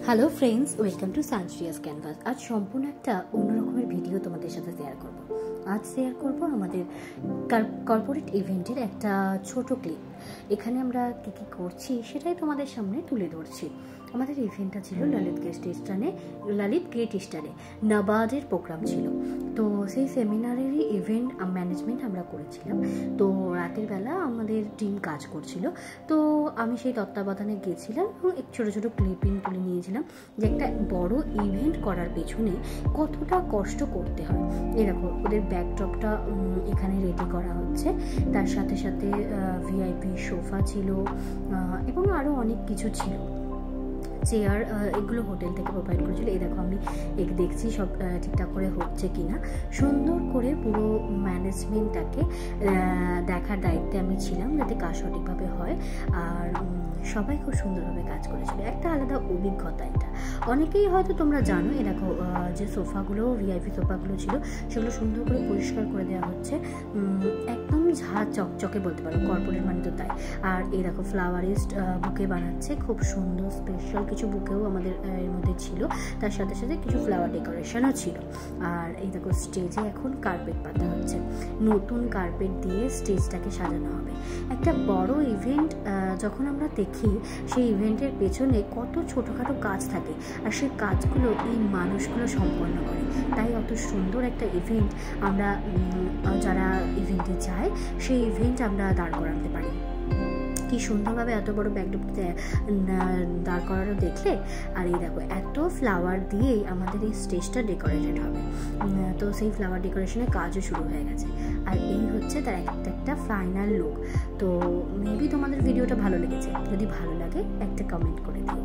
Hello friends, welcome to সানশ্রিয়াস canvas. আজ সম্পূর্ণ একটা অন্যরকমের ভিডিও তোমাদের সাথে শেয়ার করব। আজ শেয়ার করব আমাদের কর্পোরেট ইভেন্টের একটা ছোট ক্লিপ। এখানে আমরা কী কী করছি সেটাই তোমাদের সামনে তুলে ধরছি। আমাদের ইভেন্টটা ছিল ললিত গ্রেট ইস্টার্নে নাবার্ডের প্রোগ্রাম ছিল। তো সেই সেমিনারেরই ইভেন্ট ম্যানেজমেন্ট আমরা করেছিলাম। তো রাতের বেলা আমাদের টিম কাজ করছিল, তো আমি সেই তত্ত্বাবধানে গেছিলাম এবং ছোটো ছোটো ক্লিপিং তুলে নিয়েছিলাম যে একটা বড় ইভেন্ট করার পেছনে কতটা কষ্ট করতে হয়। এই দেখো, ওদের ব্যাকড্রপটা এখানে রেডি করা হচ্ছে, তার সাথে সাথে ভিআইপি সোফা ছিল এবং আরও অনেক কিছু ছিল, চেয়ার, এগুলো হোটেল থেকে প্রোভাইড করেছিল। এই দেখো, আমি দেখছি সব ঠিকঠাক করে হচ্ছে কিনা। সুন্দর করে পুরো ম্যানেজমেন্টটাকে দেখার দায়িত্বে আমি ছিলাম যাতে কাজ সঠিকভাবে হয়, আর সবাই খুব সুন্দরভাবে কাজ করেছিল। একটা আলাদা অভিজ্ঞতা এটা। অনেকেই হয়তো তোমরা জানো, এ দেখো যে সোফাগুলো, ভিআইপি সোফাগুলো ছিল সেগুলো সুন্দর করে পরিষ্কার করে দেওয়া হচ্ছে, একদম ঝাঁ চকচকে বলতে পারো, কর্পোরেট মানে তো তাই। আর এই দেখো ফ্লাওয়ারিস্ট বুকে বানাচ্ছে, খুব সুন্দর স্পেশাল কিছু বুকেও আমাদের এর মধ্যে ছিল, তার সাথে সাথে কিছু ফ্লাওয়ার ডেকোরেশনও ছিল। আর এই দেখো, স্টেজে এখন কার্পেট পাতা হচ্ছে, নতুন কার্পেট দিয়ে স্টেজটাকে সাজানো হবে। একটা বড় ইভেন্ট যখন আমরা দেখি, সেই ইভেন্টের পেছনে কত ছোটোখাটো কাজ থাকে, আর সেই কাজগুলো এই মানুষগুলো সম্পন্ন করে। তাই অত সুন্দর একটা ইভেন্ট আমরা যারা ইভেন্টে যায়, সেই ইভেন্ট আমরা দাঁড় করাতে পারি। কি সুন্দরভাবে এত বড় ব্যাকড্রপ দাঁড় করানো দেখলে। আর এই দেখো, এত ফ্লাওয়ার দিয়েই আমাদের এই স্টেজটা ডেকোরেটেড হবে। তো সেই ফ্লাওয়ার ডেকোরেশনের কাজও শুরু হয়ে গেছে, আর এই হচ্ছে তার একটা ফাইনাল লুক। তো মেবি তোমাদের ভিডিওটা ভালো লেগেছে। যদি ভালো লাগে একটা কমেন্ট করে দিও।